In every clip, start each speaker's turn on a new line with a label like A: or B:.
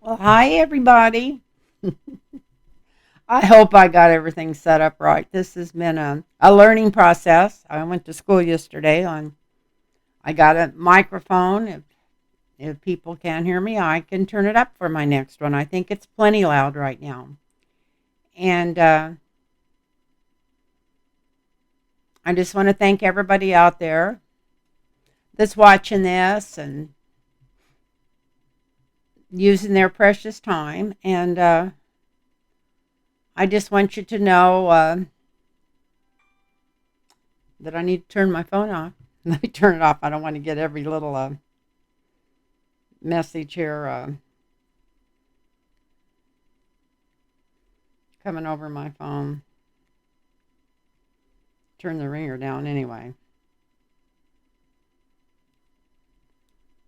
A: Well, hi, everybody. I hope I got everything set up right. This has been a learning process. I went to school yesterday I got a microphone. If people can't hear me, I can turn it up for my next one. I think it's plenty loud right now. And I just want to thank everybody out there that's watching this and using their precious time. And I just want you to know that I need to turn my phone off. Let me turn it off. I don't want to get every little message here coming over my phone. Turn the ringer down anyway.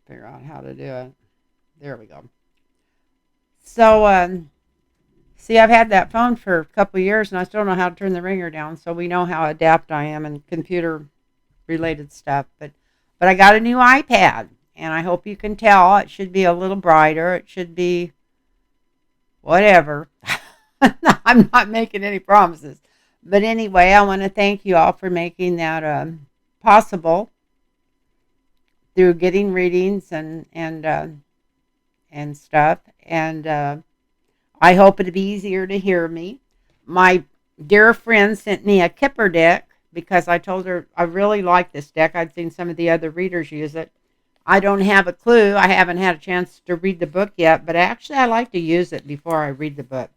A: Figure out how to do it. There we go. So, see, I've had that phone for a couple of years and I still don't know how to turn the ringer down. So we know how adept I am in computer related stuff. But I got a new iPad and I hope you can tell it should be a little brighter. It should be whatever. I'm not making any promises. But anyway, I want to thank you all for making that possible through getting readings and stuff. And I hope it'll be easier to hear me. My dear friend sent me a Kipper deck because I told her I really like this deck. I'd seen some of the other readers use it. I don't have a clue. I haven't had a chance to read the book yet, but actually I like to use it before I read the book.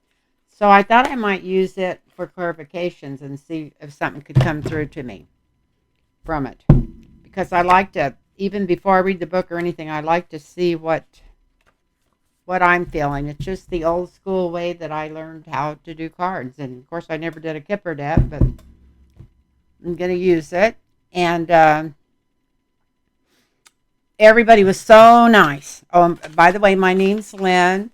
A: So I thought I might use it for clarifications and see if something could come through to me from it. Because I like to, even before I read the book or anything, I like to see what I'm feeling. It's just the old school way that I learned how to do cards. And of course I never did a Kipper deck, but I'm going to use it. And everybody was so nice. Oh, by the way, my name's Lynn.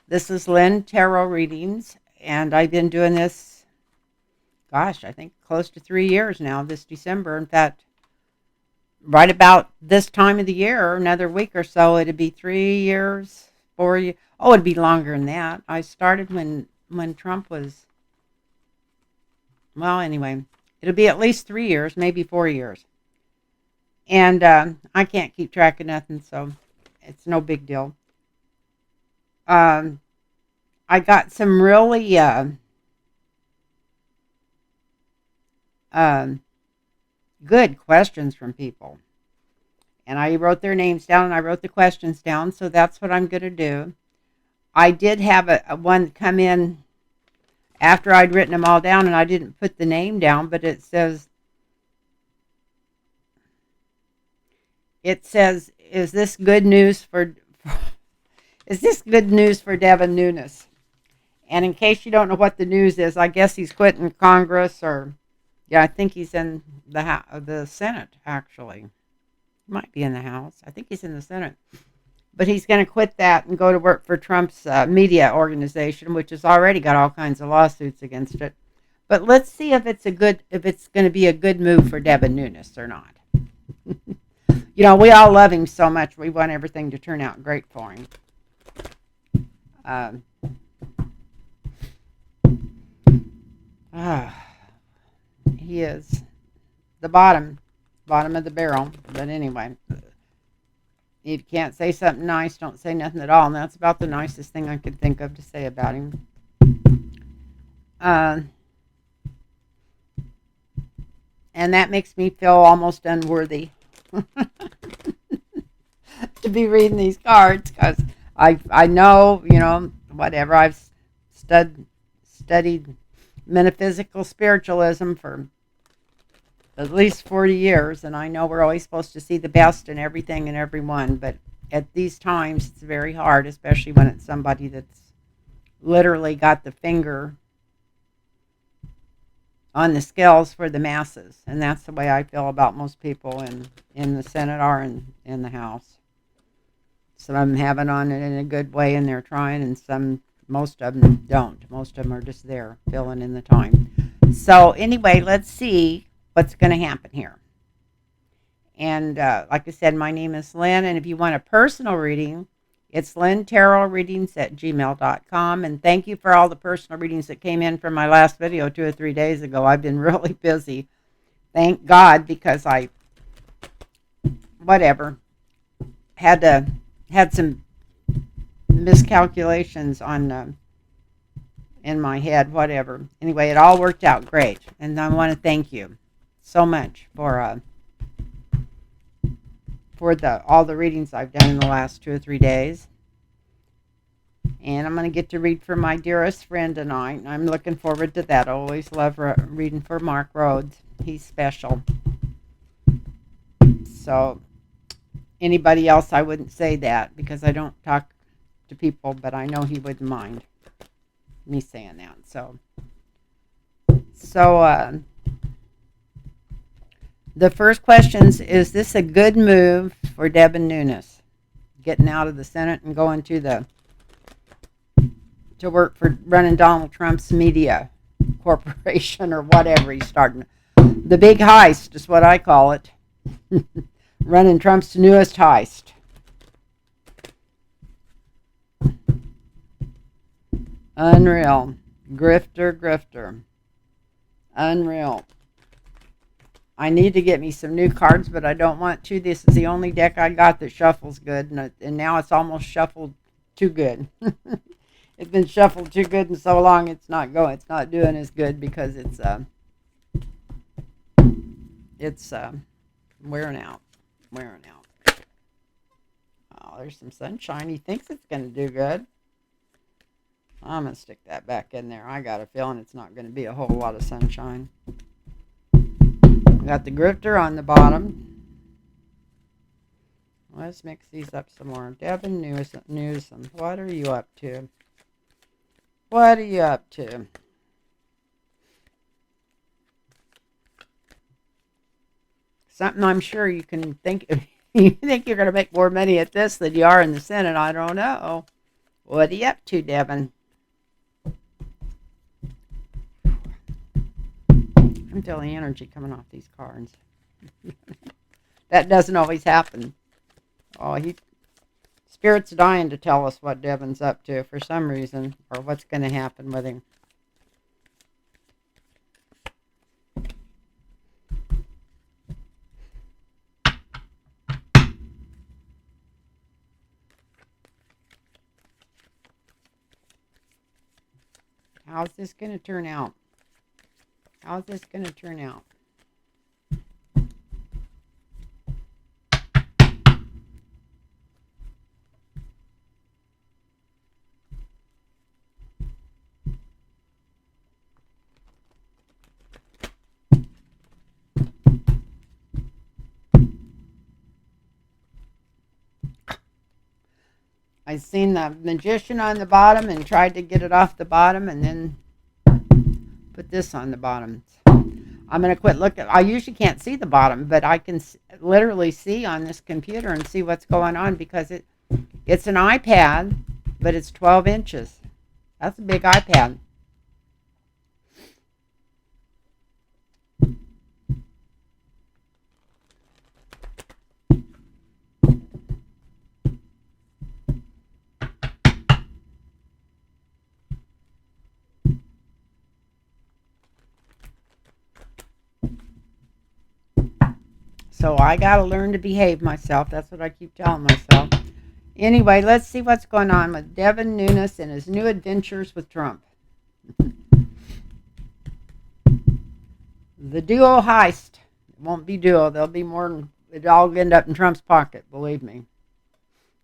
A: This is Lynn Tarot Readings. And I've been doing this, gosh, I think close to 3 years now this December. In fact, right about this time of the year, another week or so, it'd be 3 years, 4 years. Oh, it'd be longer than that. I started when Trump was, well, anyway, it'll be at least 3 years, maybe 4 years. And I can't keep track of nothing, so it's no big deal. Um, I got some really um, good questions from people. And I wrote their names down and I wrote the questions down, so that's what I'm going to do. I did have a one come in after I'd written them all down and I didn't put the name down, but it says, is this good news for is this good news for Devon Nunez? And in case you don't know what the news is, I guess he's quitting Congress, or yeah, I think he's in the Senate actually. Might be in the House. I think he's in the Senate. But he's going to quit that and go to work for Trump's media organization, which has already got all kinds of lawsuits against it. But let's see if it's going to be a good move for Devon Nunez or not. We all love him so much. We want everything to turn out great for him. Um, he is the bottom of the barrel. But anyway, if you can't say something nice, don't say nothing at all. And that's about the nicest thing I could think of to say about him. Uh, and that makes me feel almost unworthy to be reading these cards because I know, whatever. I've studied metaphysical spiritualism for at least 40 years, and I know we're always supposed to see the best in everything and everyone, but at these times it's very hard, especially when it's somebody that's literally got the finger on the scales for the masses, and that's the way I feel about most people in the Senate or in the House. Some of them have it on it in a good way, and they're trying, and most of them don't. Most of them are just there, filling in the time. So anyway, let's see what's going to happen here. And like I said, my name is Lynn, and if you want a personal reading, It's lynntarotreadings@gmail.com. And thank you for all the personal readings that came in from my last video 2 or 3 days ago. I've been really busy. Thank God, because whatever, had some miscalculations on in my head, whatever. Anyway, it all worked out great. And I want to thank you so much for all the readings I've done in the last 2 or 3 days. And I'm going to get to read for my dearest friend tonight. I'm looking forward to that. I always love reading for Mark Rhodes. He's special. So anybody else, I wouldn't say that because I don't talk to people, but I know he wouldn't mind me saying that. So the first question is this a good move for Devon Nunez, getting out of the Senate and going to work for running Donald Trump's media corporation or whatever he's starting? The big heist is what I call it. Running Trump's newest heist. Unreal. Grifter. Unreal. I need to get me some new cards, but I don't want to. This is the only deck I got that shuffles good, and now it's almost shuffled too good. It's been shuffled too good and so long it's not doing as good because it's wearing out. Oh, there's some sunshine. He thinks it's going to do good. I'm going to stick that back in there. I got a feeling it's not going to be a whole lot of sunshine. Got the grifter on the bottom. Let's mix these up some more. Devon Nunez'S, what are you up to? What are you up to? Something I'm sure you can think. You think you're going to make more money at this than you are in the Senate? I don't know. What are you up to, Devon? I'm feeling energy coming off these cards. That doesn't always happen. Oh, Spirit's dying to tell us what Devon's up to for some reason, or what's going to happen with him. How's this going to turn out? How's this going to turn out? I seen the magician on the bottom and tried to get it off the bottom and then put this on the bottom. I'm going to quit looking. I usually can't see the bottom, but I can literally see on this computer and see what's going on because it's an iPad, but it's 12 inches. That's a big iPad. So I got to learn to behave myself. That's what I keep telling myself. Anyway, let's see what's going on with Devon Nunez and his new adventures with Trump. The Duo Heist. It won't be duo. There'll be more than... It'll all end up in Trump's pocket, believe me.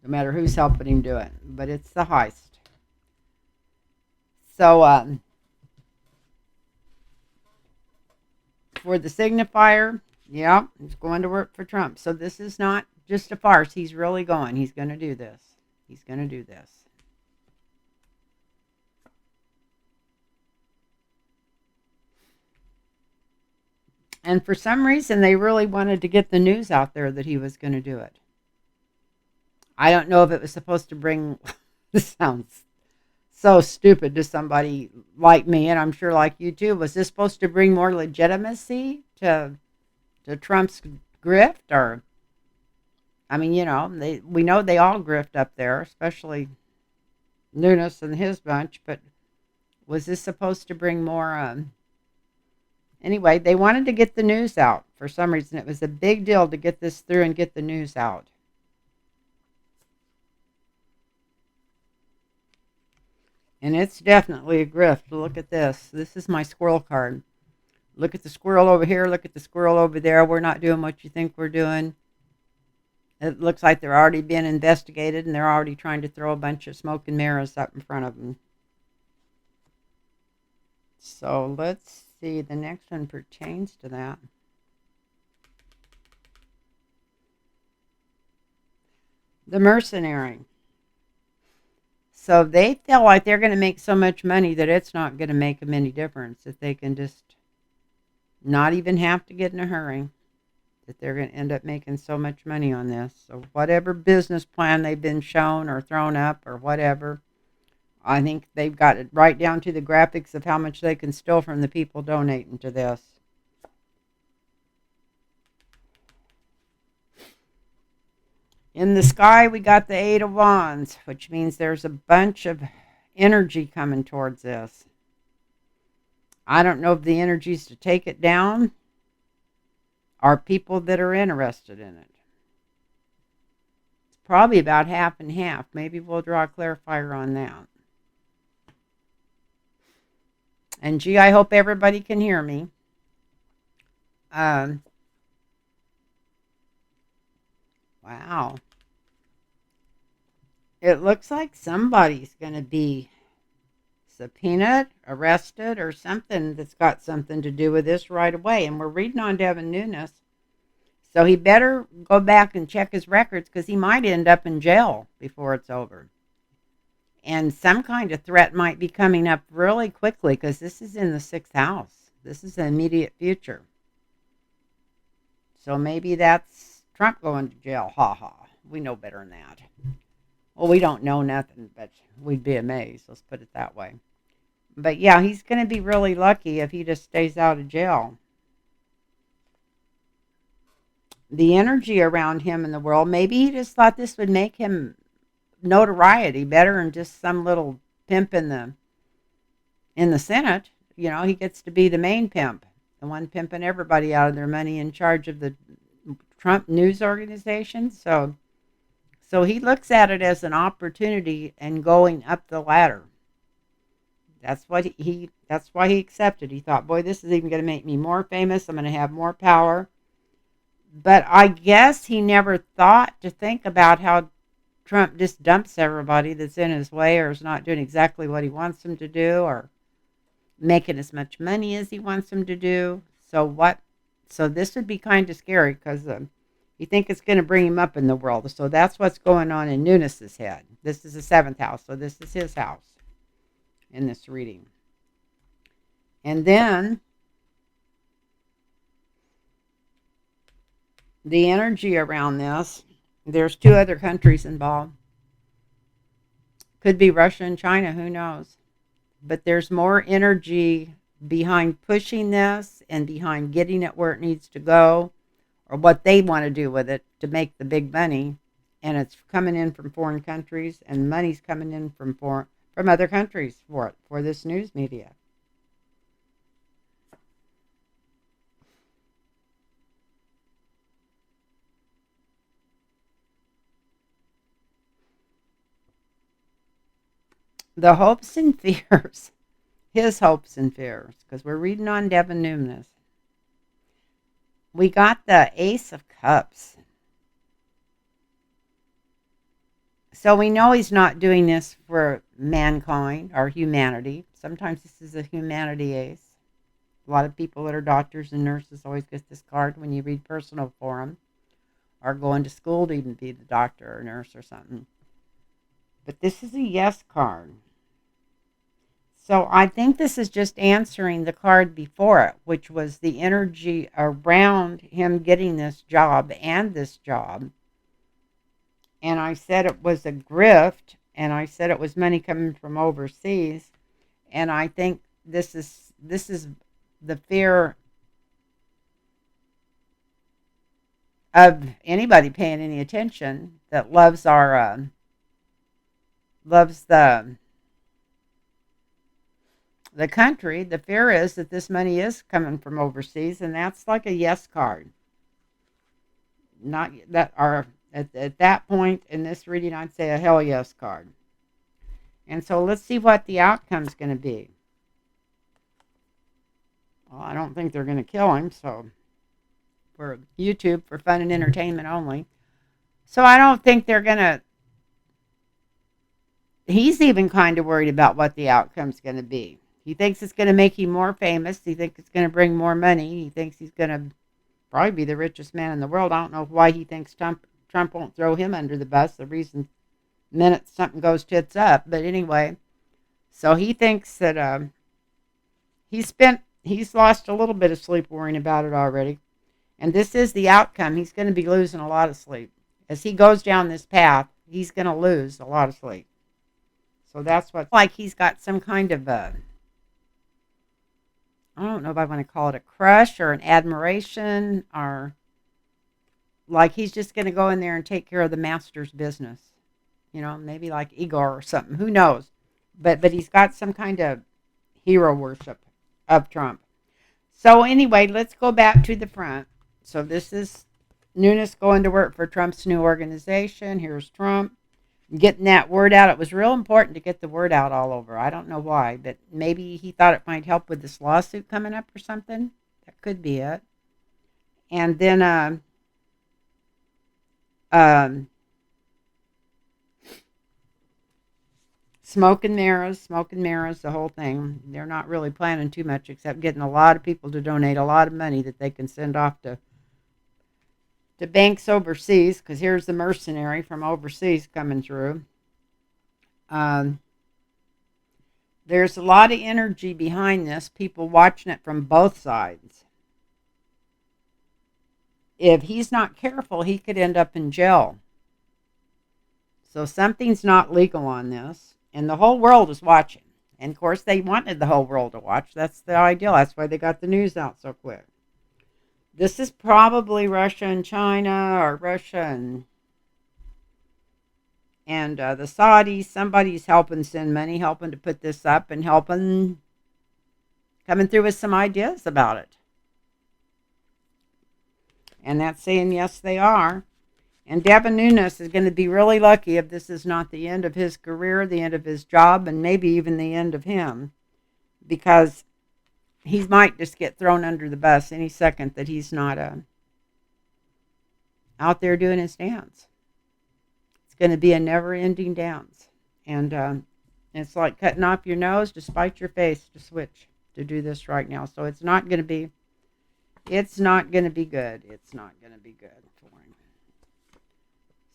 A: No matter who's helping him do it. But it's the heist. So, for the signifier... Yeah, he's going to work for Trump. So this is not just a farce. He's really going. He's going to do this. He's going to do this. And for some reason, they really wanted to get the news out there that he was going to do it. I don't know if it was supposed to bring... This sounds so stupid to somebody like me, and I'm sure like you too. Was this supposed to bring more legitimacy to Trump's grift, or I mean, we know they all grift up there, especially Nunez and his bunch, but was this supposed to bring more? Anyway, they wanted to get the news out for some reason. It was a big deal to get this through and get the news out. And it's definitely a grift. Look at this. This is my squirrel card. Look at the squirrel over here. Look at the squirrel over there. We're not doing what you think we're doing. It looks like they're already being investigated, and they're already trying to throw a bunch of smoke and mirrors up in front of them. So let's see. The next one pertains to that. The mercenary. So they feel like they're going to make so much money that it's not going to make them any difference if they can just not even have to get in a hurry, that they're going to end up making so much money on this. So whatever business plan they've been shown or thrown up or whatever, I think they've got it right down to the graphics of how much they can steal from the people donating to this. In the sky, we got the Eight of Wands, which means there's a bunch of energy coming towards this. I don't know if the energies to take it down are people that are interested in it. It's probably about half and half. Maybe we'll draw a clarifier on that. And gee, I hope everybody can hear me. Wow. It looks like somebody's going to be subpoenaed, arrested, or something that's got something to do with this right away. And we're reading on Devon Nunez. So he better go back and check his records because he might end up in jail before it's over. And some kind of threat might be coming up really quickly because this is in the 6th house. This is the immediate future. So maybe that's Trump going to jail. Ha ha. We know better than that. Well, we don't know nothing, but we'd be amazed. Let's put it that way. But yeah, he's going to be really lucky if he just stays out of jail. The energy around him in the world, maybe he just thought this would make him notoriety better than just some little pimp in the Senate. You know, he gets to be the main pimp, the one pimping everybody out of their money, in charge of the Trump news organization. So he looks at it as an opportunity and going up the ladder. That's what that's why he accepted. He thought, boy, this is even going to make me more famous. I'm going to have more power. But I guess he never thought to think about how Trump just dumps everybody that's in his way or is not doing exactly what he wants them to do or making as much money as he wants them to do. So this would be kind of scary because you think it's going to bring him up in the world. So that's what's going on in Nunez's head. This is the 7th house, so this is his house in this reading. And then the energy around this, there's 2 other countries involved. Could be Russia and China, who knows? But there's more energy behind pushing this and behind getting it where it needs to go, or what they want to do with it to make the big money. And it's coming in from foreign countries, and money's coming in from other countries for this news media. The hopes and fears, his hopes and fears, because we're reading on Devon Nunez. We got the Ace of Cups. So we know he's not doing this for mankind or humanity. Sometimes this is a humanity ace. A lot of people that are doctors and nurses always get this card when you read personal for them, or going to school to even be the doctor or nurse or something. But this is a yes card. So I think this is just answering the card before it, which was the energy around him getting this job and this job. And I said it was a grift, and I said it was money coming from overseas. And I think this is the fear of anybody paying any attention that loves our loves the country. The fear is that this money is coming from overseas, and that's like a yes card. Not that are at that point in this reading, I'd say a hell yes card. And so let's see what the outcome's going to be. Well, I don't think they're going to kill him, so for YouTube, for fun and entertainment only. So I don't think they're going to. He's even kind of worried about what the outcome's going to be. He thinks it's going to make him more famous. He thinks it's going to bring more money. He thinks he's going to probably be the richest man in the world. I don't know why he thinks Trump won't throw him under the bus. The reason, minute something goes tits up. But anyway, so he thinks that he's lost a little bit of sleep worrying about it already. And this is the outcome. He's going to be losing a lot of sleep. As he goes down this path, he's going to lose a lot of sleep. So that's what, like he's got some kind of a, I don't know if I want to call it a crush or an admiration, or like he's just going to go in there and take care of the master's business. You know, maybe like Igor or something. Who knows? But he's got some kind of hero worship of Trump. So anyway, let's go back to the front. So this is Nunez going to work for Trump's new organization. Here's Trump getting that word out. It was real important to get the word out all over. I don't know why, but maybe he thought it might help with this lawsuit coming up or something. That could be it. And then smoke and mirrors, the whole thing. They're not really planning too much except getting a lot of people to donate a lot of money that they can send off to banks overseas, because here's the mercenary from overseas coming through. There's a lot of energy behind this, people watching it from both sides. If he's not careful, he could end up in jail. So something's not legal on this, and the whole world is watching. And of course, they wanted the whole world to watch. That's the ideal. That's why they got the news out so quick. This is probably Russia and China, or Russia and the Saudis. Somebody's helping send money, helping to put this up, and helping coming through with some ideas about it. And that's saying yes, they are. And Devon Nunez is going to be really lucky if this is not the end of his career, the end of his job, and maybe even the end of him, because he might just get thrown under the bus any second that he's not out there doing his dance. It's going to be a never-ending dance. And it's like cutting off your nose to spite your face to switch to do this right now. So it's not going to be good. It's not going to be good for him.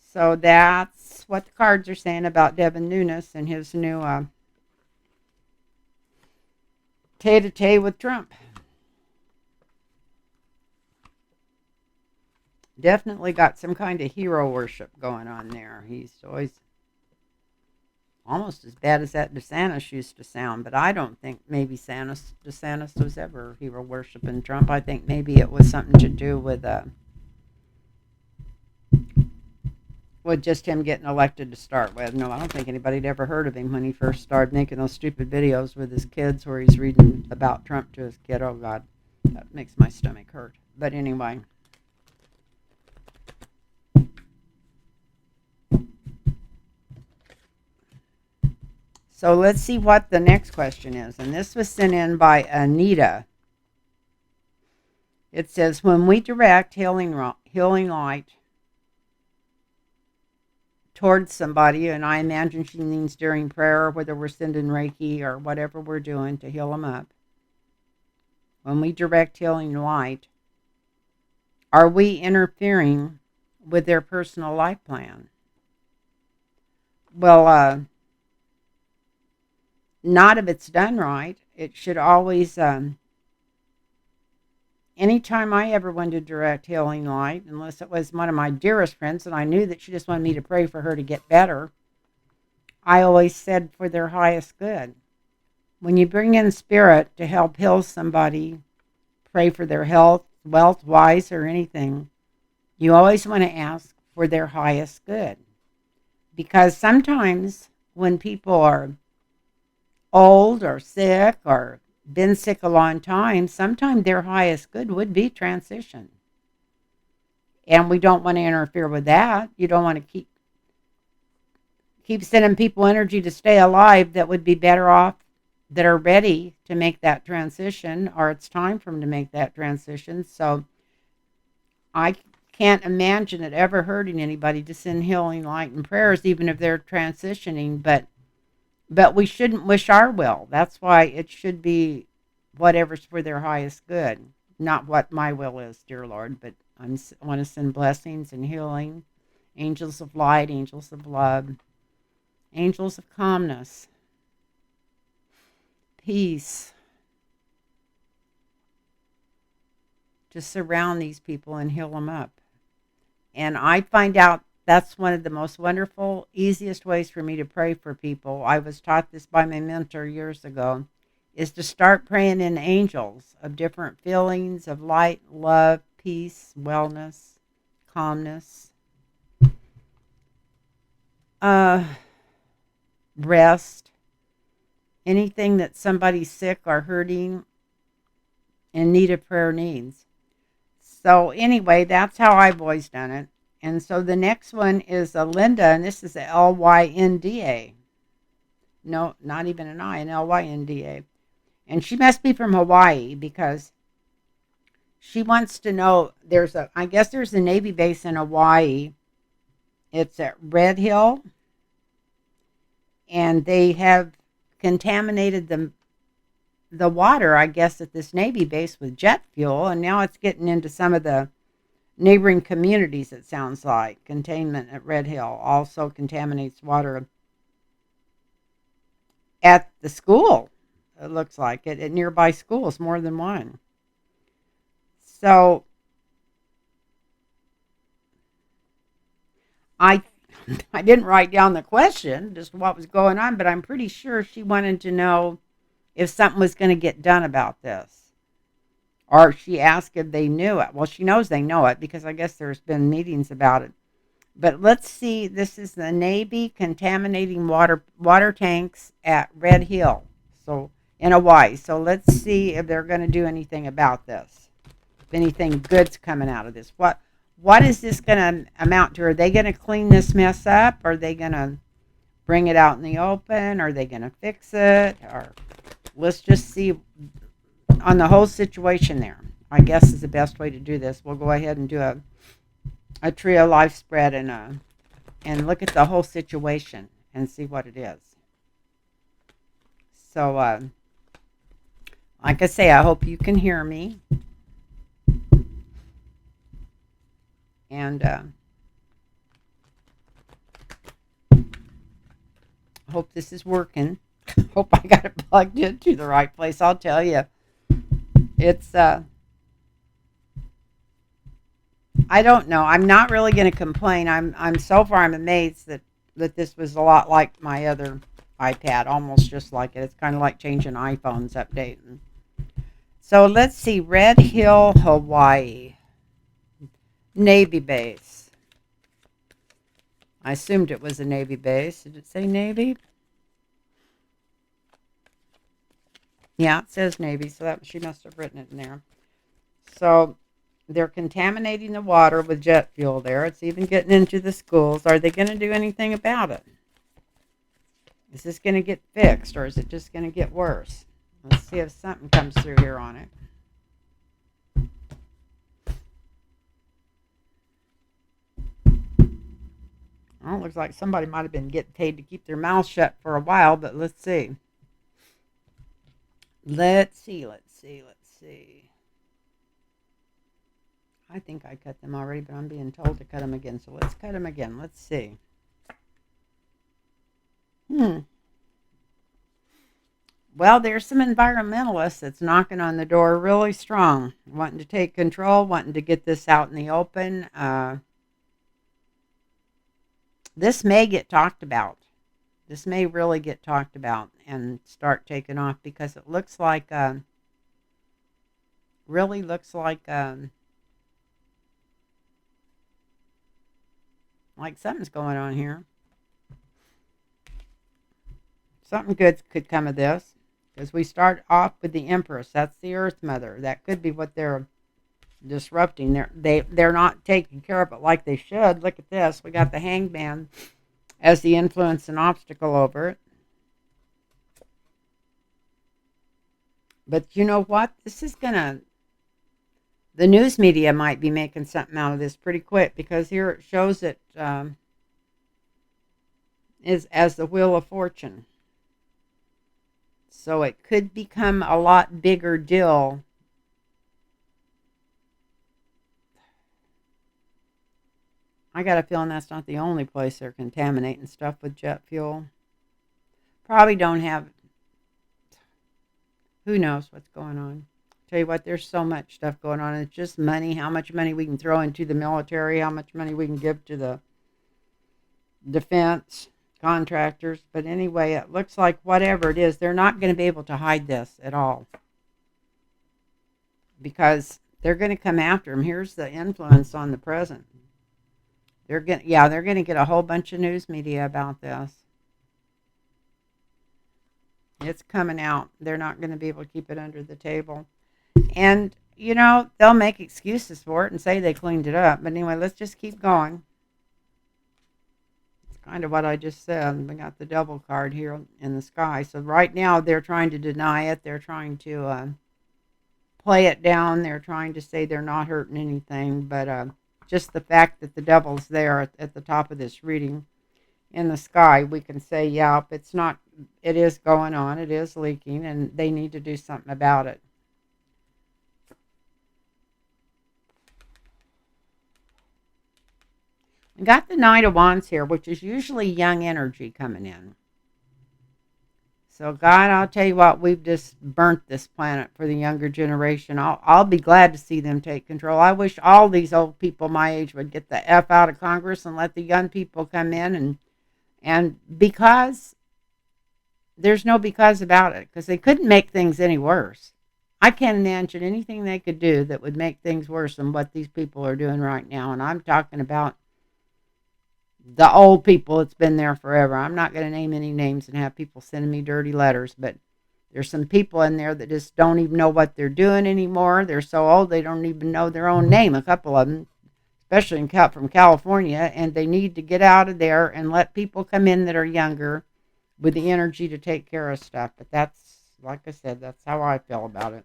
A: So that's what the cards are saying about Devon Nunez and his new tete-a-tete with Trump. Definitely got some kind of hero worship going on there. He's always almost as bad as that DeSantis used to sound, but I don't think maybe DeSantis was ever hero worshiping Trump. I think maybe it was something to do with just him getting elected to start with. No, I don't think anybody'd ever heard of him when he first started making those stupid videos with his kids where he's reading about Trump to his kid. Oh, God, that makes my stomach hurt. But anyway. So let's see what the next question is. And this was sent in by Anita. It says, when we direct healing light towards somebody, and I imagine she means during prayer, or whether we're sending Reiki or whatever we're doing to heal them up. When we direct healing light, are we interfering with their personal life plan? Well, not if it's done right. It should always, anytime I ever went to direct healing light, unless it was one of my dearest friends and I knew that she just wanted me to pray for her to get better, I always said for their highest good. When you bring in spirit to help heal somebody, pray for their health, wealth, wise, or anything, You always want to ask for their highest good, because sometimes when people are old or sick or been sick a long time, sometimes their highest good would be transition. And we don't want to interfere with that. You don't want to keep sending people energy to stay alive that would be better off, that are ready to make that transition, or it's time for them to make that transition. So I can't imagine it ever hurting anybody to send healing light and prayers, even if they're transitioning. But we shouldn't wish our will. That's why it should be whatever's for their highest good, not what my will is, dear Lord. But I want to send blessings and healing, angels of light, angels of love, angels of calmness, peace, to surround these people and heal them up. And I find out that's one of the most wonderful, easiest ways for me to pray for people. I was taught this by my mentor years ago, is to start praying in angels of different feelings of light, love, peace, wellness, calmness, uh, rest, anything that somebody's sick or hurting and need of prayer needs. So anyway, that's how I've always done it. And so the next one is a Linda, and this is a Lynda. No, not even an I, an Lynda. And she must be from Hawaii, because she wants to know, I guess there's a Navy base in Hawaii. It's at Red Hill, and they have contaminated the water, I guess, at this Navy base with jet fuel, and now it's getting into some of the neighboring communities, it sounds like. Containment at Red Hill also contaminates water at the school. It looks like it at nearby schools, more than one. So I I didn't write down the question, just what was going on, but I'm pretty sure she wanted to know if something was going to get done about this. Or she asked if they knew it. Well, she knows they know it, because I guess there's been meetings about it. But let's see, this is the Navy contaminating water tanks at Red Hill, so in Hawaii. So let's see if they're going to do anything about this. If anything good's coming out of this. What is this going to amount to? Are they going to clean this mess up? Are they going to bring it out in the open? Are they going to fix it? Or let's just see on the whole situation there. I guess is the best way to do this. We'll go ahead and do a trio life spread and look at the whole situation and see what it is. So, like I say, I hope you can hear me. And hope this is working. Hope I got it plugged into the right place. I'll tell you, it's I don't know. I'm not really going to complain. I'm so far I'm amazed that this was a lot like my other iPad, almost just like it. It's kind of like changing iPhones, updating. So let's see, Red Hill, Hawaii, Navy base. I assumed it was a Navy base. Did it say Navy? Yeah, it says Navy, so she must have written it in there. So they're contaminating the water with jet fuel there. It's even getting into the schools. Are they going to do anything about it? Is this going to get fixed, or is it just going to get worse? Let's see if something comes through here on it. Well, it looks like somebody might have been getting paid to keep their mouth shut for a while, but let's see. Let's see. I think I cut them already, but I'm being told to cut them again. So let's cut them again. Let's see. Well, there's some environmentalists that's knocking on the door really strong, wanting to take control, wanting to get this out in the open. This may get talked about. This may really get talked about and start taking off, because it looks like, really looks like, Like something's going on here. Something good could come of this. Because we start off with the Empress. That's the Earth Mother. That could be what they're disrupting. They're not taking care of it like they should. Look at this. We got the Hangman as the influence and obstacle over it. But you know what? This is gonna. The news media might be making something out of this pretty quick because here it shows it is as the Wheel of Fortune. So it could become a lot bigger deal. I got a feeling that's not the only place they're contaminating stuff with jet fuel. Probably don't have. Who knows what's going on? Tell you what, there's so much stuff going on. It's just money. How much money we can throw into the military? How much money we can give to the defense contractors? But anyway, it looks like whatever it is, they're not going to be able to hide this at all because they're going to come after him. Here's the influence on the president. They're going to get a whole bunch of news media about this. It's coming out. They're not going to be able to keep it under the table. And, they'll make excuses for it and say they cleaned it up. But anyway, let's just keep going. It's kind of what I just said. We got the devil card here in the sky. So right now they're trying to deny it. They're trying to play it down. They're trying to say they're not hurting anything. But just the fact that the devil's there at the top of this reading in the sky, we can say, yeah, it is going on. It is leaking, and they need to do something about it. We got the Knight of Wands here, which is usually young energy coming in. So, God, I'll tell you what, we've just burnt this planet for the younger generation. I'll be glad to see them take control. I wish all these old people my age would get the F out of Congress and let the young people come in. And because there's no because about it, because they couldn't make things any worse. I can't imagine anything they could do that would make things worse than what these people are doing right now. And I'm talking about the old people that's been there forever. I'm not going to name any names and have people sending me dirty letters, but there's some people in there that just don't even know what they're doing anymore. They're so old they don't even know their own name, a couple of them, especially from California, and they need to get out of there and let people come in that are younger with the energy to take care of stuff. But that's, like I said, that's how I feel about it.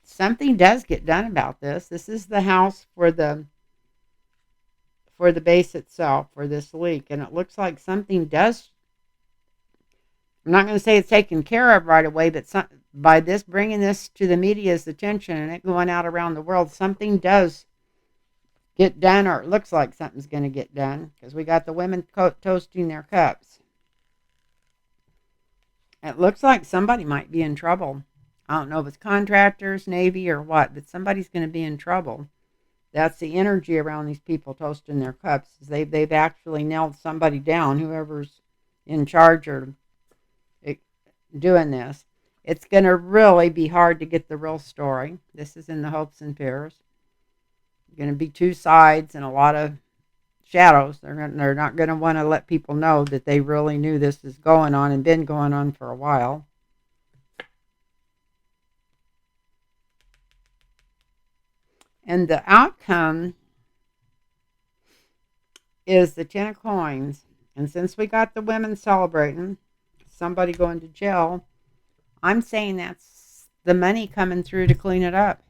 A: Something does get done about this. This is the house for the base itself, for this leak, and it looks like something does. I'm not going to say it's taken care of right away, but by this bringing this to the media's attention and it going out around the world, something does get done, or it looks like something's going to get done, because we got the women toasting their cups. It looks like somebody might be in trouble. I don't know if it's contractors, Navy, or what, but somebody's going to be in trouble. That's the energy around these people toasting their cups. They've actually nailed somebody down, whoever's in charge or doing this. It's going to really be hard to get the real story. This is in the hopes and fears. Going to be two sides and a lot of shadows. They're not going to want to let people know that they really knew this is going on and been going on for a while. And the outcome is the Ten of Coins. And since we got the women celebrating somebody going to jail, I'm saying that's the money coming through to clean it up.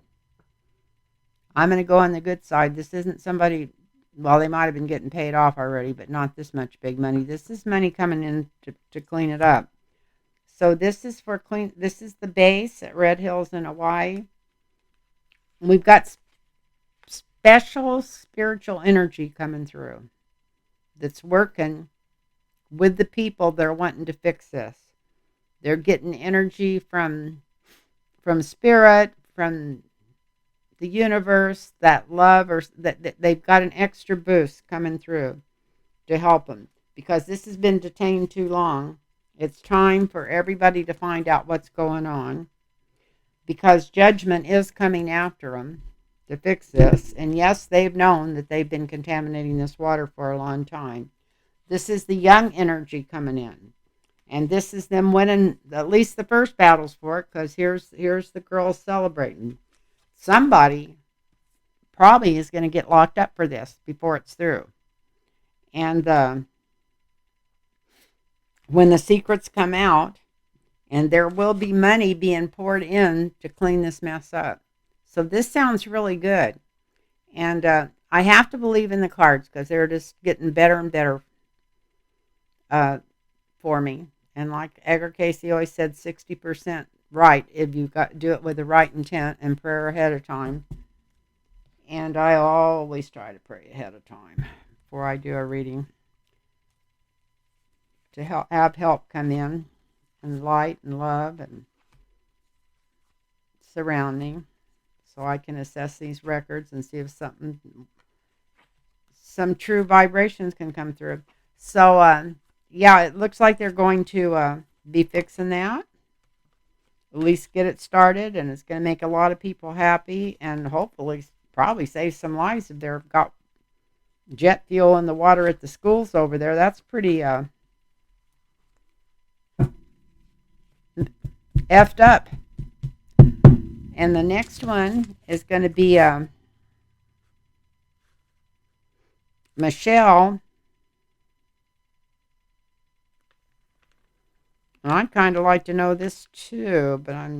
A: I'm going to go on the good side. This isn't somebody, well, they might have been getting paid off already, but not this much big money. This is money coming in to clean it up. So this is this is the base at Red Hills in Hawaii. We've got special spiritual energy coming through that's working with the people that are wanting to fix this. They're getting energy from spirit, from the universe, that love, or that they've got an extra boost coming through to help them, because this has been detained too long. It's time for everybody to find out what's going on, because judgment is coming after them. to fix this. And yes, they've known that they've been contaminating this water for a long time. This is the young energy coming in. And this is them winning at least the first battles for it, because here's the girls celebrating. Somebody probably is going to get locked up for this before it's through. And when the secrets come out, and there will be money being poured in to clean this mess up. So this sounds really good. And I have to believe in the cards because they're just getting better and better for me. And like Edgar Casey always said, 60% right if you got do it with the right intent and prayer ahead of time. And I always try to pray ahead of time before I do a reading to have help come in, and light and love and surrounding, so I can assess these records and see if some true vibrations can come through. So yeah, it looks like they're going to be fixing that, at least get it started, and it's going to make a lot of people happy, and hopefully probably save some lives if they've got jet fuel in the water at the schools over there. That's pretty effed up. And the next one is going to be Michelle. And I'd kind of like to know this too, but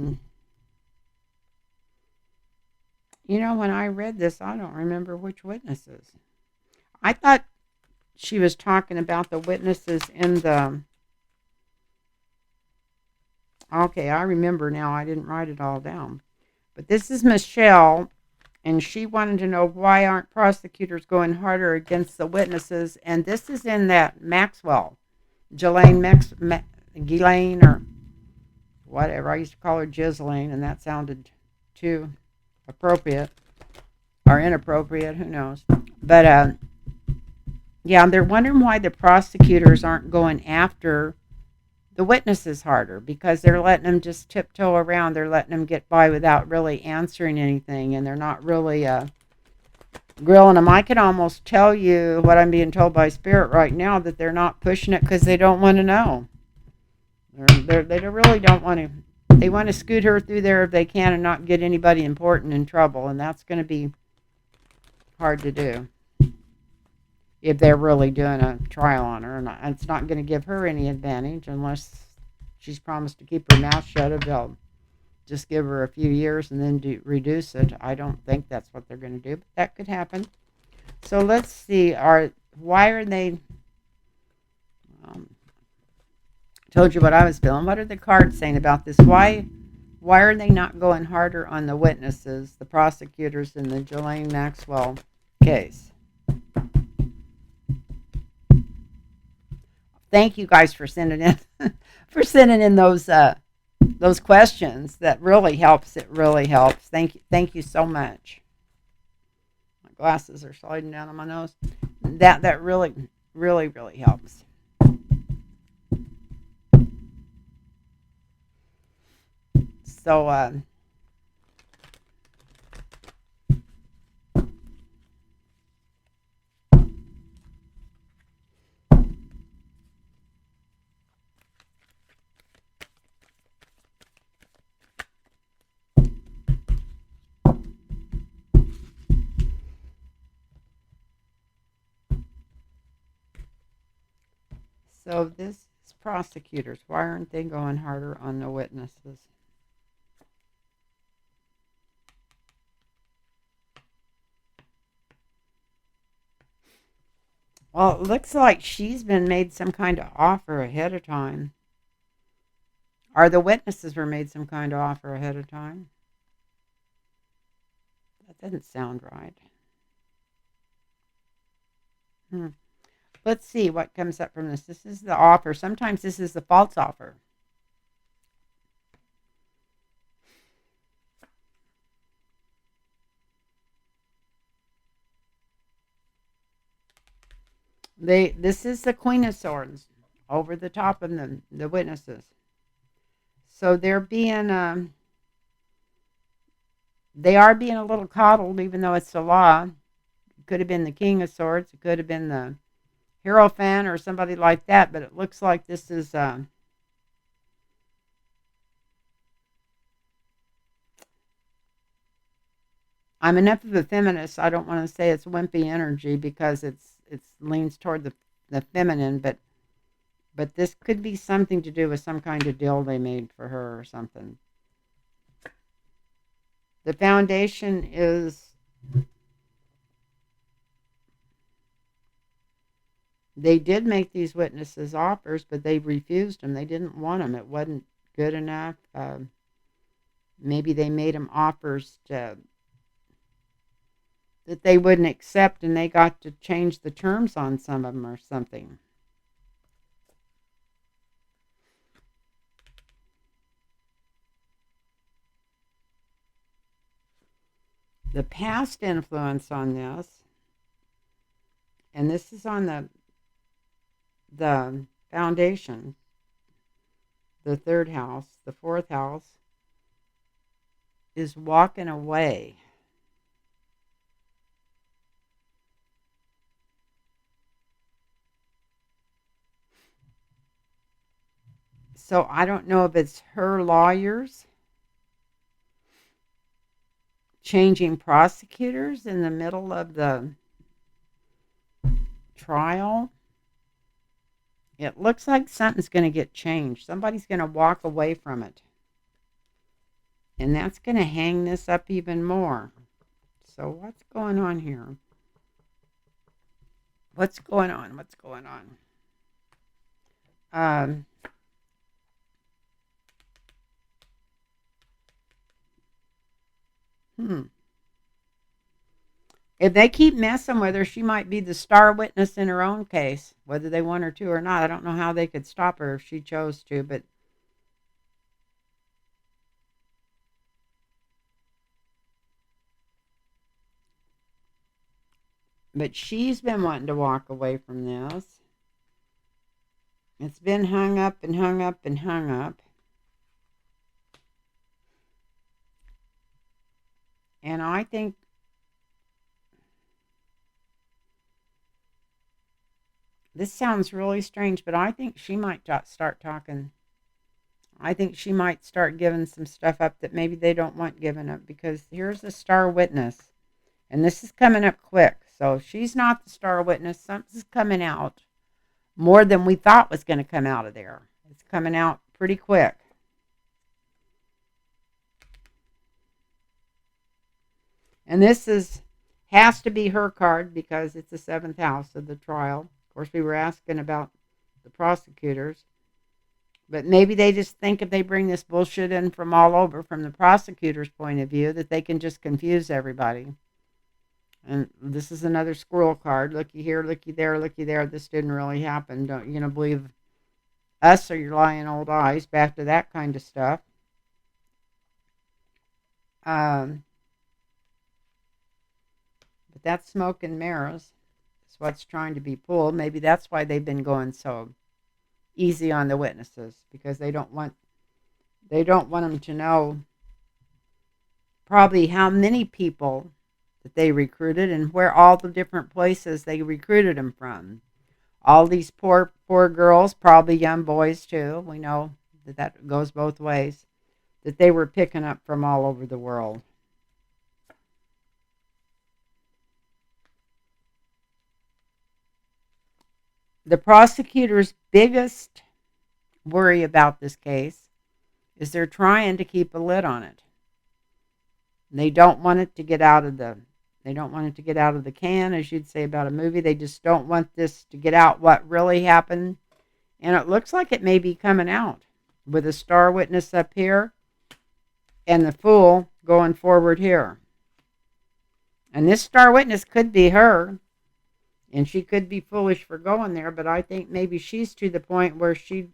A: when I read this, I don't remember which witnesses. I thought she was talking about the witnesses in the... Okay, I remember now. I didn't write it all down. But this is Michelle, and she wanted to know why aren't prosecutors going harder against the witnesses. And this is in that Maxwell, Ghislaine, or whatever. I used to call her Ghislaine, and that sounded too appropriate or inappropriate. Who knows? But yeah, they're wondering why the prosecutors aren't going after the witnesses harder, because they're letting them just tiptoe around. They're letting them get by without really answering anything, and they're not really grilling them. I can almost tell you what I'm being told by Spirit right now, that they're not pushing it because they don't want to know. They really don't want to. They want to scoot her through there if they can and not get anybody important in trouble, and that's going to be hard to do if they're really doing a trial on her. And it's not going to give her any advantage unless she's promised to keep her mouth shut, if they'll just give her a few years and then reduce it. I don't think that's what they're going to do, but that could happen. So let's see. Why are they... told you what I was feeling. What are the cards saying about this? Why are they not going harder on the witnesses, the prosecutors, in the Ghislaine Maxwell case? Thank you guys for sending in those questions. That really helps. It really helps. Thank you so much. My glasses are sliding down on my nose. That really, really, really helps. So So this is prosecutors. Why aren't they going harder on the witnesses? Well, it looks like she's been made some kind of offer ahead of time. Or the witnesses were made some kind of offer ahead of time. That doesn't sound right. Let's see what comes up from this. This is the offer. Sometimes this is the false offer. This is the Queen of Swords over the top of the witnesses. So they're being They are being a little coddled, even though it's the law. It could have been the King of Swords. It could have been the Hierophant or somebody like that. But it looks like this is. I'm enough of a feminist. I don't want to say it's wimpy energy because it leans toward the feminine, but this could be something to do with some kind of deal they made for her or something. The foundation is they did make these witnesses offers, but they refused them. They didn't want them. It wasn't good enough. Maybe they made them offers that they wouldn't accept, and they got to change the terms on some of them or something. The past influence on this, and this is on the foundation, the third house, the fourth house, is walking away. So I don't know if it's her lawyers changing prosecutors in the middle of the trial. It looks like something's going to get changed. Somebody's going to walk away from it. And that's going to hang this up even more. So what's going on here? What's going on? What's going on? Um, hmm. If they keep messing with her, she might be the star witness in her own case, whether they want her to or not. I don't know how they could stop her if she chose to, but she's been wanting to walk away from this. It's been hung up and hung up and hung up. And I think this sounds really strange, but I think she might start talking. I think she might start giving some stuff up that maybe they don't want given up, because here's the star witness. And this is coming up quick. So if she's not the star witness, something's coming out more than we thought was going to come out of there. It's coming out pretty quick. And this has to be her card because it's the seventh house of the trial. Of course, we were asking about the prosecutors. But maybe they just think if they bring this bullshit in from all over, from the prosecutor's point of view, that they can just confuse everybody. And this is another squirrel card. Looky here, looky there, looky there. This didn't really happen. Don't you believe us or your lying old eyes? Back to that kind of stuff. Um, but that's smoke and mirrors. That's what's trying to be pulled. Maybe that's why they've been going so easy on the witnesses, because they don't want them to know probably how many people that they recruited and where all the different places they recruited them from. All these poor girls, probably young boys too. We know that goes both ways. That they were picking up from all over the world. The prosecutor's biggest worry about this case is they're trying to keep a lid on it. They don't want it to get out of the they don't want it to get out of the can, as you'd say about a movie. They just don't want this to get out what really happened. And it looks like it may be coming out with a star witness up here and the fool going forward here. And this star witness could be her, and she could be foolish for going there, but I think maybe she's to the point where she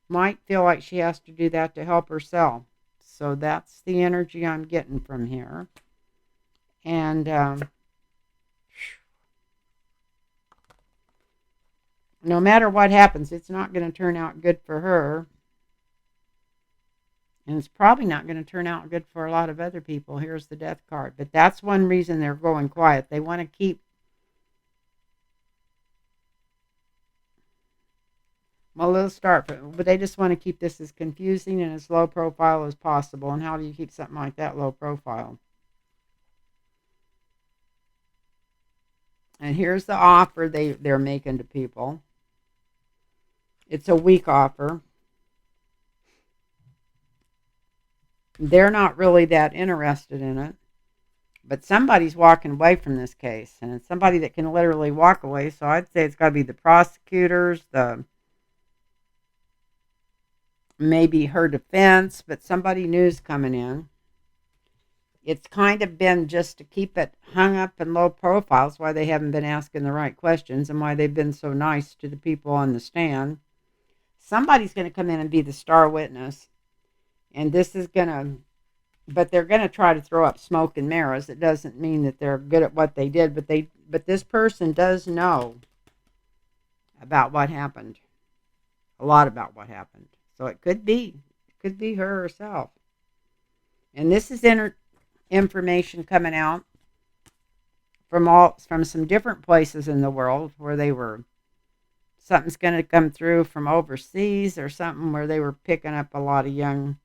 A: might feel like she has to do that to help herself. So that's the energy I'm getting from here. And no matter what happens, it's not going to turn out good for her. And it's probably not going to turn out good for a lot of other people. Here's the death card. But that's one reason they're going quiet. They want to keep, well, let's start, but they just want to keep this as confusing and as low profile as possible. And how do you keep something like that low profile? And here's the offer they're making to people. It's a weak offer. They're not really that interested in it. But somebody's walking away from this case. And it's somebody that can literally walk away. So I'd say it's got to be the prosecutors, the maybe her defense, but somebody new's coming in. It's kind of been just to keep it hung up in low profiles, why they haven't been asking the right questions and why they've been so nice to the people on the stand. Somebody's going to come in and be the star witness. And this is going to, but they're going to try to throw up smoke and mirrors. It doesn't mean that they're good at what they did, but this person does know about what happened. A lot about what happened. So it could be her herself. And this is information coming out from some different places in the world where they were, something's going to come through from overseas or something where they were picking up a lot of young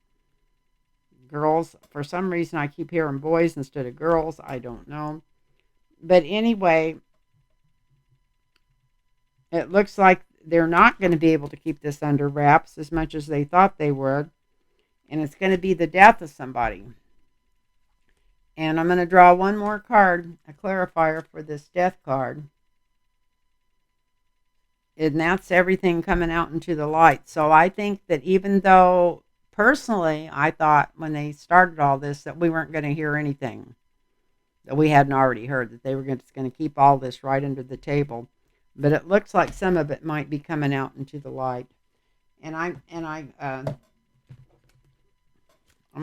A: girls. For some reason I keep hearing boys instead of girls. I don't know. But anyway, it looks like they're not going to be able to keep this under wraps as much as they thought they would. And it's going to be the death of somebody. And I'm going to draw one more card, a clarifier for this death card. And that's everything coming out into the light. So I think that even though, personally, I thought when they started all this that we weren't going to hear anything that we hadn't already heard, that they were just going to keep all this right under the table. But it looks like some of it might be coming out into the light. And I'm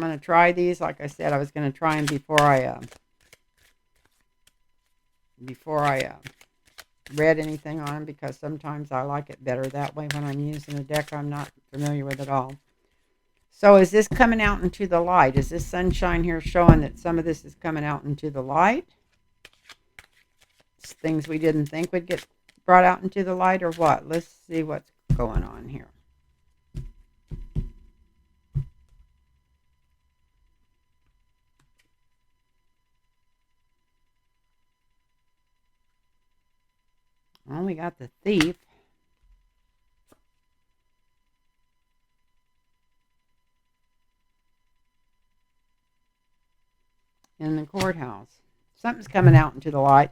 A: going to try these. Like I said, I was going to try them before I read anything on them, because sometimes I like it better that way when I'm using a deck I'm not familiar with at all. So is this coming out into the light? Is this sunshine here showing that some of this is coming out into the light? It's things we didn't think would get brought out into the light, or what? Let's see what's going on here. Well, we got the thief. In the courthouse. Something's coming out into the light.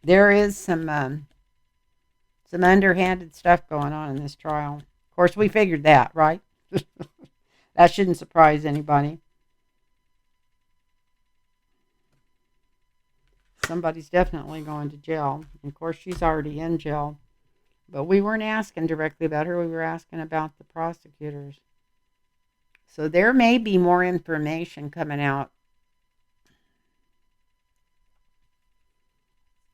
A: There is some underhanded stuff going on in this trial. Of course, we figured that, right? That shouldn't surprise anybody. Somebody's definitely going to jail. And of course, she's already in jail. But we weren't asking directly about her. We were asking about the prosecutors. So there may be more information coming out.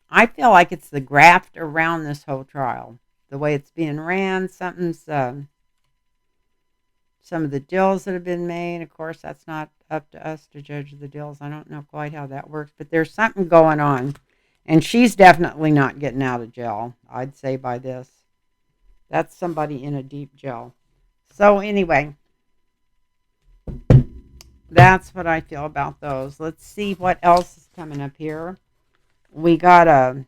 A: I feel like it's the graft around this whole trial. The way it's being ran, something's, some of the deals that have been made. Of course, that's not up to us to judge the deals. I don't know quite how that works, but there's something going on. And she's definitely not getting out of jail, I'd say, by this. That's somebody in a deep jail. So anyway, that's what I feel about those. Let's see what else is coming up here. We got a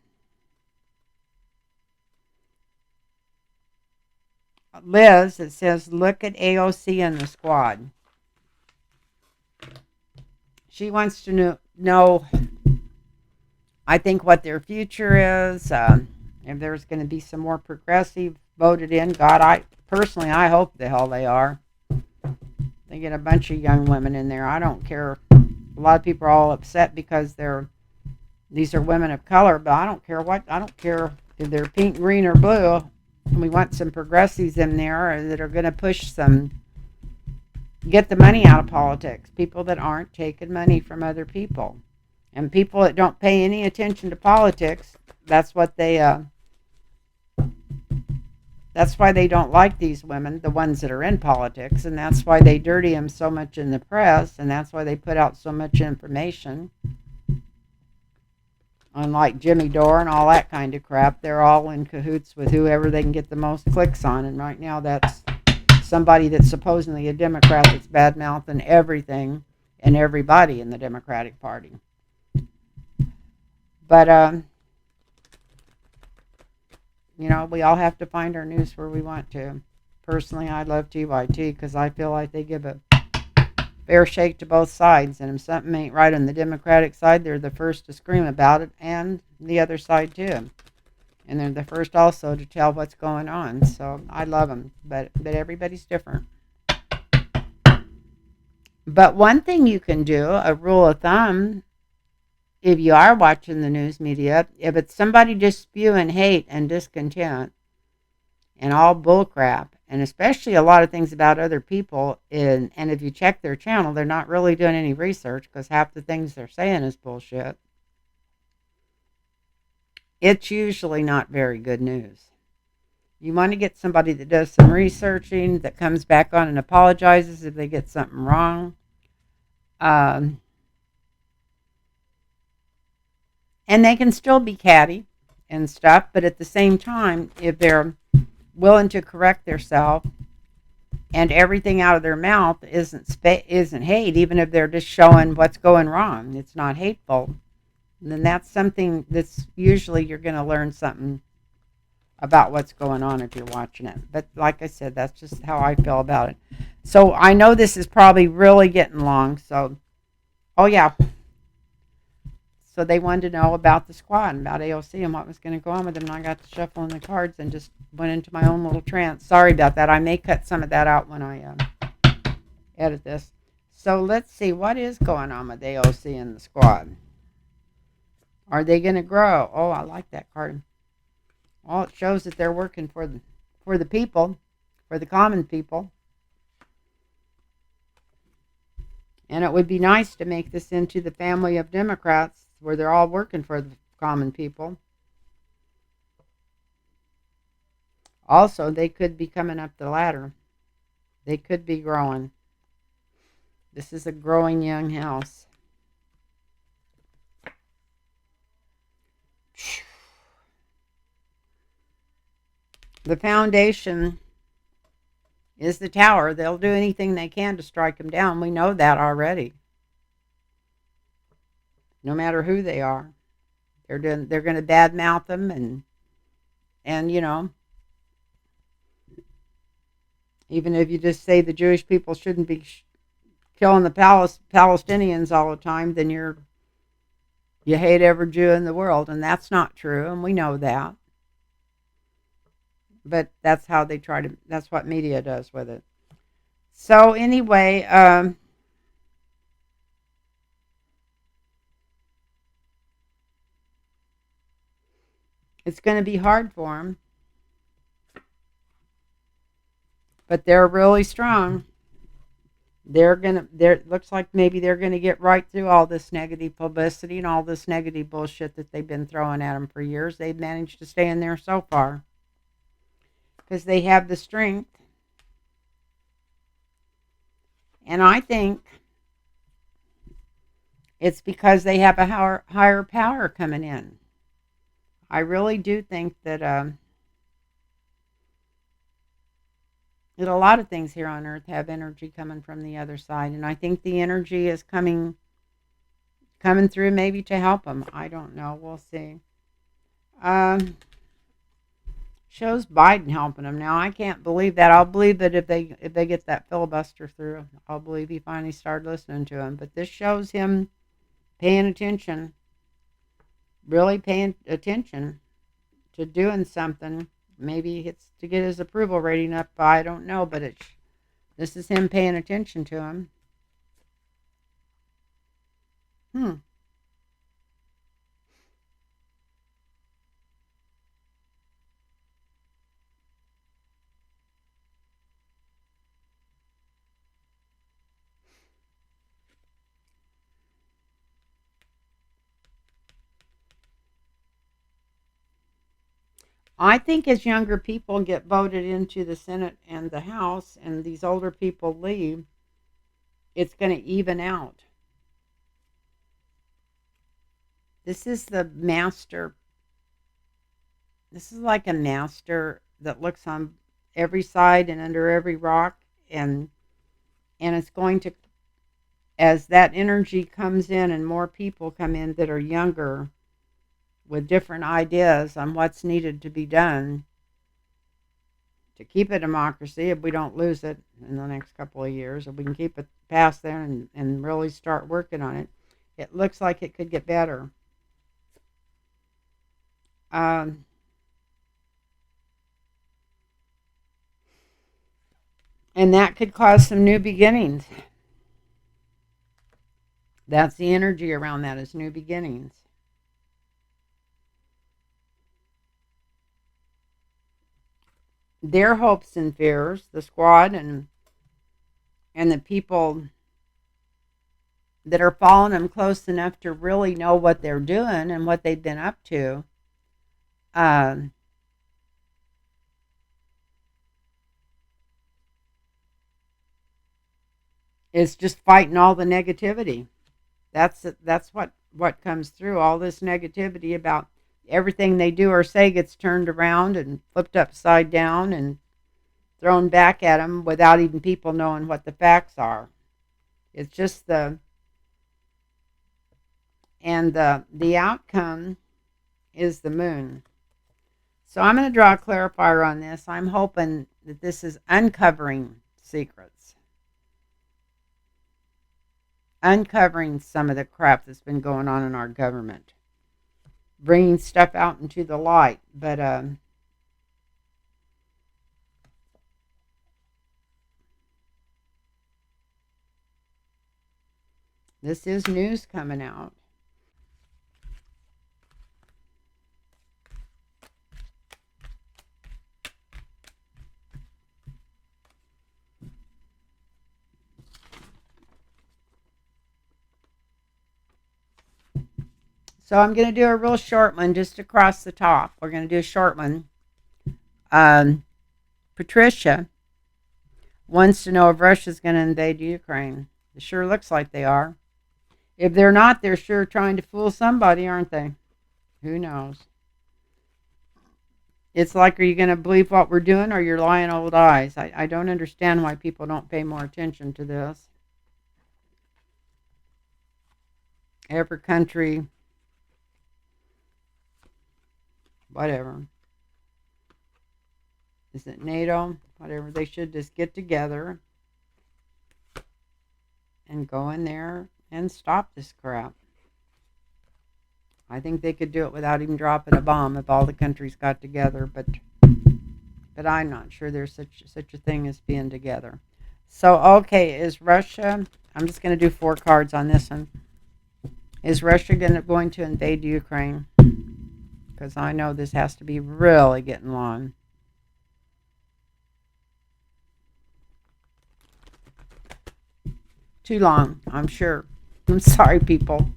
A: Liz that says, look at AOC and the squad. She wants to know, I think, what their future is. If there's going to be some more progressive voted in. God, I hope the hell they are. They get a bunch of young women in there. I don't care. A lot of people are all upset because these are women of color, but I don't care what. I don't care if they're pink, green, or blue. We want some progressives in there that are going to get the money out of politics. People that aren't taking money from other people. And people that don't pay any attention to politics, that's what they That's why they don't like these women, the ones that are in politics, and that's why they dirty them so much in the press, and that's why they put out so much information. Unlike Jimmy Dore and all that kind of crap, they're all in cahoots with whoever they can get the most clicks on, and right now that's somebody that's supposedly a Democrat that's bad mouthing everything and everybody in the Democratic Party. But we all have to find our news where we want to. Personally, I love TYT because I feel like they give a fair shake to both sides, and if something ain't right on the Democratic side, they're the first to scream about it, and the other side too. And they're the first also to tell what's going on. So I love them, but everybody's different. But one thing you can do, a rule of thumb, if you are watching the news media, if it's somebody just spewing hate and discontent and all bullcrap, and especially a lot of things about other people, and if you check their channel, they're not really doing any research because half the things they're saying is bullshit. It's usually not very good news. You want to get somebody that does some researching, that comes back on and apologizes if they get something wrong. Um, and they can still be catty and stuff, but at the same time, if they're willing to correct themselves and everything out of their mouth isn't hate, even if they're just showing what's going wrong, it's not hateful, then that's something that's usually you're going to learn something about what's going on if you're watching it. But like I said, that's just how I feel about it. So I know this is probably really getting long. So, oh yeah. So they wanted to know about the squad and about AOC and what was going to go on with them. And I got to shuffling the cards and just went into my own little trance. Sorry about that. I may cut some of that out when I edit this. So let's see what is going on with AOC and the squad. Are they going to grow? Oh, I like that card. Well, it shows that they're working for the people, for the common people. And it would be nice to make this into the family of Democrats where they're all working for the common people. Also, they could be coming up the ladder. They could be growing. This is a growing young house. The foundation is the tower. They'll do anything they can to strike them down. We know that already. No matter who they are, they're going to badmouth them, and even if you just say the Jewish people shouldn't be killing the Palestinians all the time, then you hate every Jew in the world, and that's not true, and we know that. But that's how they try to. That's what media does with it. So anyway, it's going to be hard for them, but they're really strong. Looks like maybe they're gonna get right through all this negative publicity and all this negative bullshit that they've been throwing at them for years. They've managed to stay in there so far because they have the strength, and I think it's because they have a higher power coming in. I really do think that that a lot of things here on Earth have energy coming from the other side, and I think the energy is coming through maybe to help them. I don't know. We'll see. Um, Shows Biden helping them now. I can't believe that. I'll believe that if they get that filibuster through. I'll believe he finally started listening to him. But this shows him paying attention, really paying attention to doing something. Maybe it's to get his approval rating up. I don't know, but this is him paying attention to him. Hmm. I think as younger people get voted into the Senate and the House and these older people leave, it's going to even out. This is the master. This is like a master that looks on every side and under every rock, and it's going to, as that energy comes in and more people come in that are younger with different ideas on what's needed to be done to keep a democracy, if we don't lose it in the next couple of years, if we can keep it past there and really start working on it, it looks like it could get better. Um, and that could cause some new beginnings. That's the energy around that, is new beginnings. Their hopes and fears, the squad and the people that are following them close enough to really know what they're doing and what they've been up to, um, is just fighting all the negativity. That's what comes through. All this negativity about everything they do or say gets turned around and flipped upside down and thrown back at them without even people knowing what the facts are. It's just the outcome is the moon. So I'm going to draw a clarifier on this. I'm hoping that this is uncovering secrets, uncovering some of the crap that's been going on in our government, bringing stuff out into the light. But this is news coming out. So I'm going to do a real short one just across the top. We're going to do a short one. Patricia wants to know if Russia's going to invade Ukraine. It sure looks like they are. If they're not, they're sure trying to fool somebody, aren't they? Who knows? It's like, are you going to believe what we're doing or you're lying old eyes? I don't understand why people don't pay more attention to this. Every country, whatever. Is it NATO? Whatever. They should just get together and go in there and stop this crap. I think they could do it without even dropping a bomb if all the countries got together, but I'm not sure there's such a thing as being together. So okay, is Russia? I'm just going to do 4 cards on this one. Is Russia going to invade Ukraine? Because I know this has to be really getting long. Too long, I'm sure. I'm sorry, people.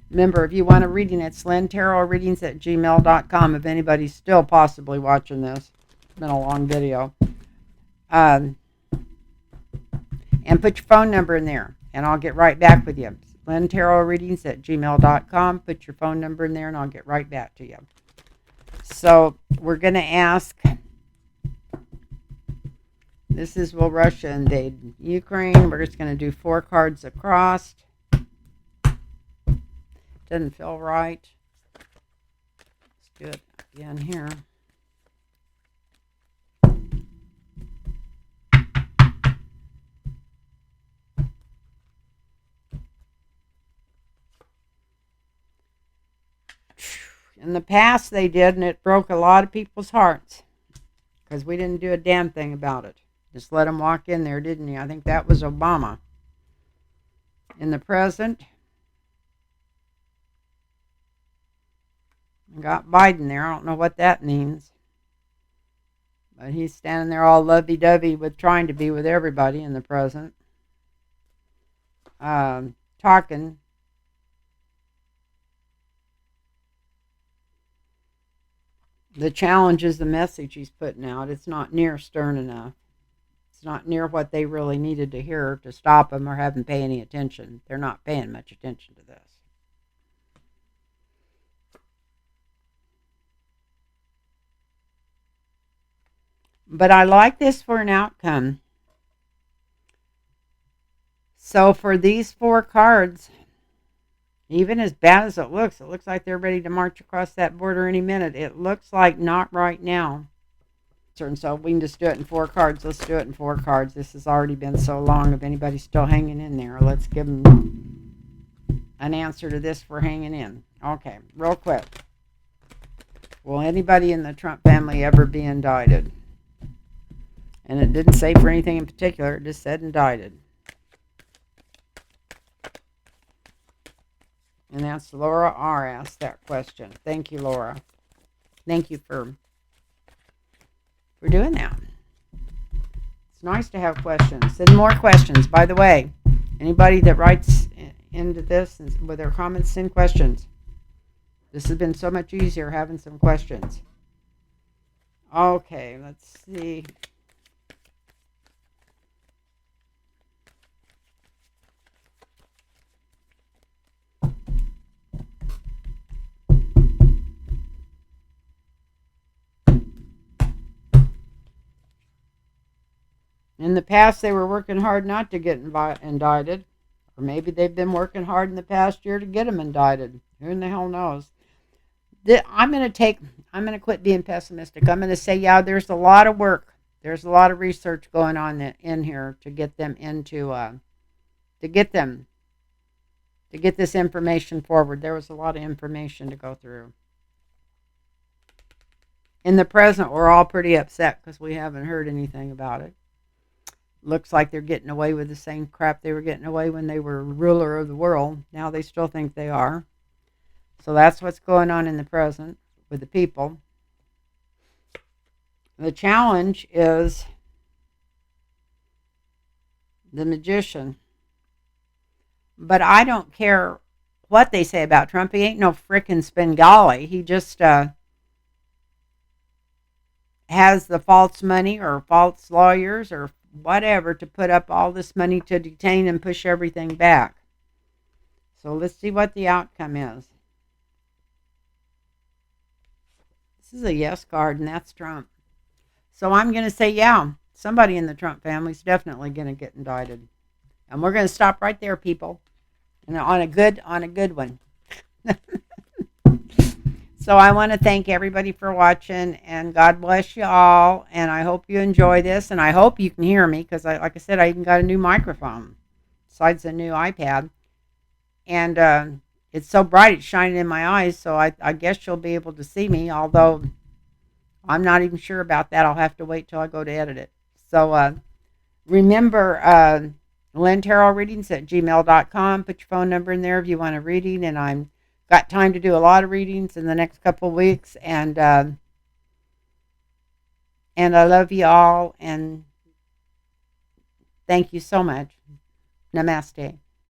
A: Remember, if you want a reading, it's lynntarotreadings@gmail.com if anybody's still possibly watching this. It's been a long video. Um, and put your phone number in there, and I'll get right back with you. lynntarotreadings@gmail.com. Put your phone number in there, and I'll get right back to you. So we're going to ask, this is, will Russia invade Ukraine? We're just going to do 4 cards across. Doesn't feel right. Let's do it again here. In the past they did, and it broke a lot of people's hearts because we didn't do a damn thing about it. Just let them walk in there, didn't you? I think that was Obama. In the present, got Biden there. I don't know what that means. But he's standing there all lovey-dovey with trying to be with everybody in the present. Talking. The challenge is the message he's putting out. It's not near stern enough. It's not near what they really needed to hear to stop them or have them pay any attention. They're not paying much attention to this. But I like this for an outcome. So for these four cards, even as bad as it looks like they're ready to march across that border any minute. It looks like not right now. And so we can just do it in four cards. Let's do it in four cards. This has already been so long. If anybody's still hanging in there, let's give them an answer to this for hanging in. Okay, real quick. Will anybody in the Trump family ever be indicted? And it didn't say for anything in particular. It just said indicted. And that's Laura R. asked that question. Thank you, Laura. Thank you for doing that. It's nice to have questions. Send more questions. By the way, anybody that writes into this with their comments, send questions. This has been so much easier having some questions. Okay, let's see. In the past, they were working hard not to get indicted. Or maybe they've been working hard in the past year to get them indicted. Who in the hell knows? I'm going to quit being pessimistic. I'm going to say, yeah, there's a lot of work. There's a lot of research going on in here to get them to get this information forward. There was a lot of information to go through. In the present, we're all pretty upset because we haven't heard anything about it. Looks like they're getting away with the same crap they were getting away when they were ruler of the world. Now they still think they are. So that's what's going on in the present with the people. The challenge is the magician. But I don't care what they say about Trump. He ain't no frickin' Spengali. He just has the false money or false lawyers or whatever to put up all this money to detain and push everything back. So let's see what the outcome is. This is a yes card, and that's Trump. So I'm going to say, yeah, somebody in the Trump family is definitely going to get indicted. And we're going to stop right there, people. And on a good one. So I want to thank everybody for watching, and God bless you all. And I hope you enjoy this, and I hope you can hear me because, like I said, I even got a new microphone besides the new iPad. And it's so bright, it's shining in my eyes, so I guess you'll be able to see me, although I'm not even sure about that. I'll have to wait till I go to edit it. So remember, LynnTarotReadings at gmail.com. Put your phone number in there if you want a reading, and I'm got time to do a lot of readings in the next couple of weeks, and I love you all, and thank you so much. Namaste.